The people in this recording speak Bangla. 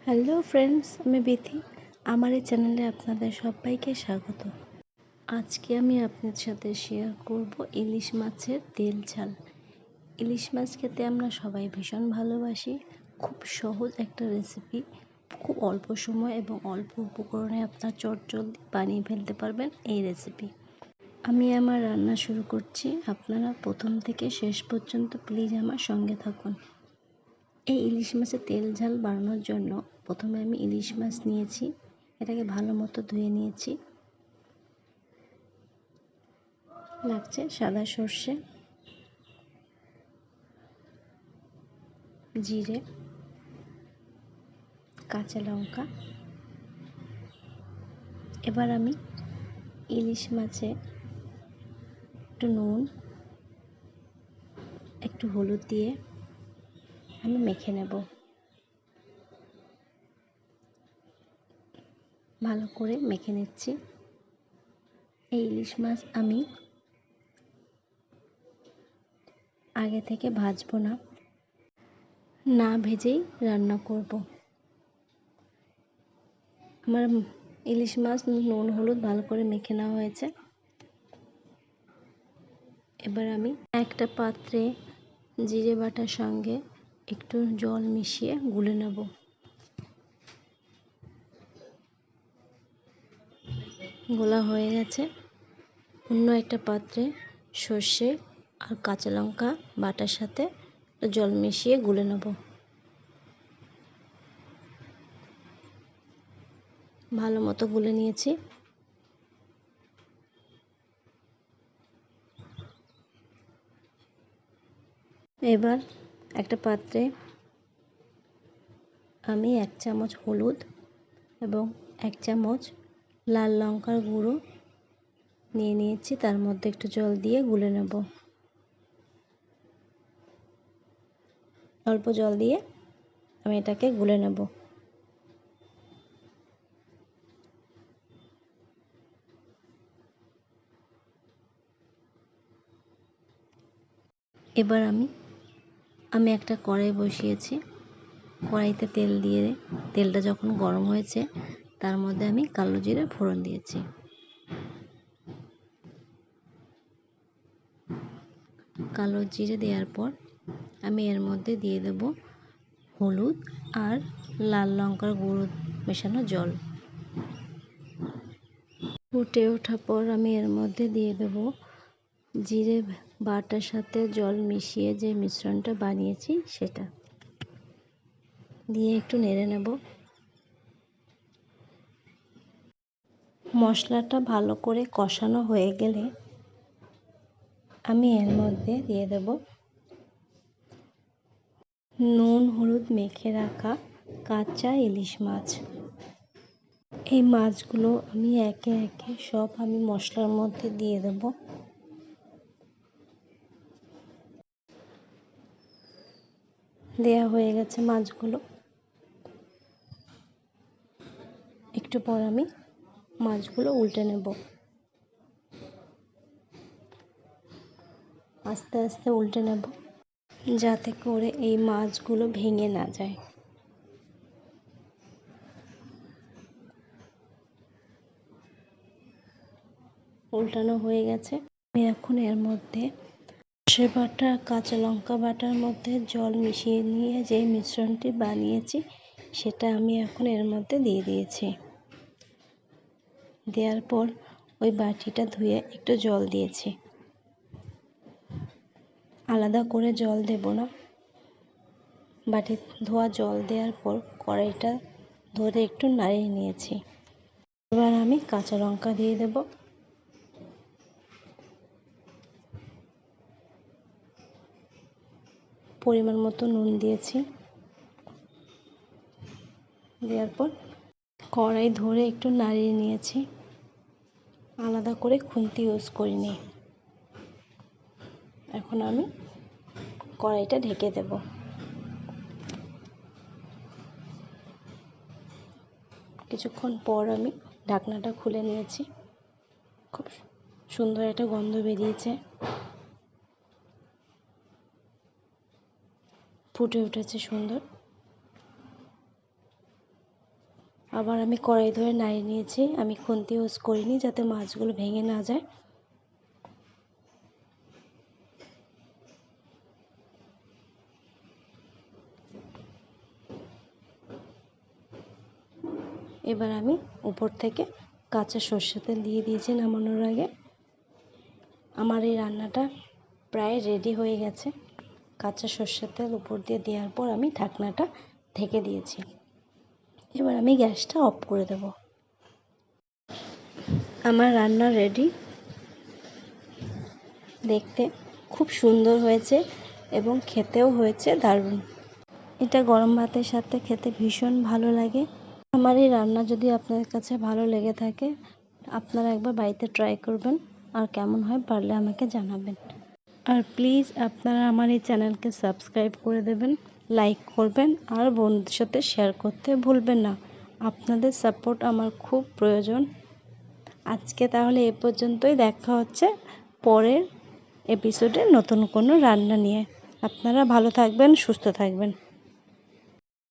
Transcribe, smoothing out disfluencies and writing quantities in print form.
হ্যালো ফ্রেন্ডস, আমি বিথি। আমার এই চ্যানেলে আপনাদের সবাইকে স্বাগত। আজকে আমি আপনাদের সাথে শেয়ার করব ইলিশ মাছের তেল ঝাল। ইলিশ মাছ খেতে আমরা সবাই ভীষণ ভালোবাসি। খুব সহজ একটা রেসিপি, খুব অল্প সময় এবং অল্প উপকরণে আপনার চটজলদি বানিয়ে ফেলতে পারবেন এই রেসিপি। আমি আমার রান্না শুরু করছি, আপনারা প্রথম থেকে শেষ পর্যন্ত প্লিজ আমার সঙ্গে থাকুন। এই ইলিশ মাছের তেল ঝাল বানানোর জন্য প্রথমে আমি ইলিশ মাছ নিয়েছি, এটাকে ভালো মতো ধুয়ে নিয়েছি। লাগছে সাদা সর্ষে, জিরে, কাঁচা লঙ্কা। এবার আমি ইলিশ মাছে একটু নুন, একটু হলুদ দিয়ে আমি মেখে নেব। ভালো করে মেখে নিচ্ছি। এই ইলিশ মাছ আমি আগে থেকে ভাজবো না, না ভেজেই রান্না করব। আমার ইলিশ মাছ নুন হলুদ ভালো করে মেখে নেওয়া হয়েছে। এবার আমি একটা পাত্রে জিরে বাটার সঙ্গে একটু জল মিশিয়ে গুলে নেব। গোলা হয়ে গেছে। অন্য একটা পাত্রে সর্ষে আর কাঁচা লঙ্কা বাটার সাথে জল মিশিয়ে গুলে নেব। ভালো মতো গুলে নিয়েছি। এবার একটা পাত্রে আমি 1 চামচ হলুদ এবং 1 চামচ লাল লঙ্কার গুঁড়ো নিয়ে নিয়েছি, তার মধ্যে একটু জল দিয়ে গুলে নেব। অল্প জল দিয়ে আমি এটাকে গুলে নেব। এবার আমি একটা কড়াই বসিয়েছি। কড়াইতে তেল দিয়ে তেলটা যখন গরম হয়েছে তার মধ্যে আমি কালো জিরে ফোড়ন দিয়েছি। কালো জিরে দেওয়ার পর আমি এর মধ্যে দিয়ে দেব হলুদ আর লাল লঙ্কার গুঁড়ো মেশানো জল। ফুটে ওঠার পর আমি এর মধ্যে দিয়ে দেব জিরে বাটার সাথে জল মিশিয়ে যে মিশ্রণটা বানিয়েছি সেটা দিয়ে একটু নেড়ে নেব। মশলাটা ভালো করে কষানো হয়ে গেলে আমি এর মধ্যে দিয়ে দেব নুন হলুদ মেখে রাখা কাঁচা ইলিশ মাছ। এই মাছগুলো আমি একে একে সব মশলার মধ্যে দিয়ে দেব। দেয়া হয়ে গেছে মাছগুলো। একটু পর আমি মাছগুলো উল্টে নেব। আস্তে আস্তে উল্টে নেব যাতে করে এই মাছগুলো ভেঙে না যায়। উল্টানো হয়ে গেছে। আমি এখন এর মধ্যে সর্ষে বাটা কাঁচা লঙ্কা বাটার মধ্যে জল মিশিয়ে নিয়ে যে মিশ্রণটি বানিয়েছি সেটা আমি এখন এর মধ্যে দিয়ে দিয়েছি। দেওয়ার পর ওই বাটিটা ধুয়ে একটু জল দিয়েছি। আলাদা করে জল দেব না। বাটি ধোয়া জল দেওয়ার পর কড়াইটা ধরে একটু নাড়িয়ে নিয়েছি। এবার আমি কাঁচা লঙ্কা দিয়ে দেব। পরিমাণ মতো নুন দিয়েছি। দেওয়ার পর কড়াই ধরে একটু নাড়িয়ে নিয়েছি। আলাদা করে খুন্তি ইউজ করিনি। এখন আমি কড়াইটা ঢেকে দেব। কিছুক্ষণ পর আমি ঢাকনাটা খুলে নিয়েছি। খুব সুন্দর একটা গন্ধ বেরিয়েছে, ফুটে উঠেছে সুন্দর। আবার আমি কড়াই ধরে নাড়িয়ে নিয়েছি। আমি খুন্তি ইউজ করিনি যাতে মাছগুলো ভেঙে না যায়। এবার আমি উপর থেকে কাঁচা সর্ষের তেল দিয়ে দিয়েছি নামানোর আগে। আমার এই রান্নাটা প্রায় রেডি হয়ে গেছে। কাঁচা সর্ষের তেল উপর দিয়ে দেওয়ার পর আমি ঢাকনাটা ঢেকে দিয়েছি। এবার আমি গ্যাসটা অফ করে দেব। আমার রান্না রেডি। দেখতে খুব সুন্দর হয়েছে এবং খেতেও হয়েছে দারুণ। এটা গরম ভাতের সাথে খেতে ভীষণ ভালো লাগে। আমার এই রান্না যদি আপনাদের কাছে ভালো লেগে থাকে, আপনারা একবার বাড়িতে ট্রাই করবেন, আর কেমন হয় পারলে আমাকে জানাবেন। আর প্লিজ আপনারা আমার এই চ্যানেলকে সাবস্ক্রাইব করে দেবেন, লাইক করবেন আর বন্ধুদের সাথে শেয়ার করতে ভুলবেন না। আপনাদের সাপোর্ট আমার খুব প্রয়োজন। আজকে তাহলে এ পর্যন্তই। দেখা হচ্ছে পরের এপিসোডে নতুন কোনো রান্না নিয়ে। আপনারা ভালো থাকবেন, সুস্থ থাকবেন।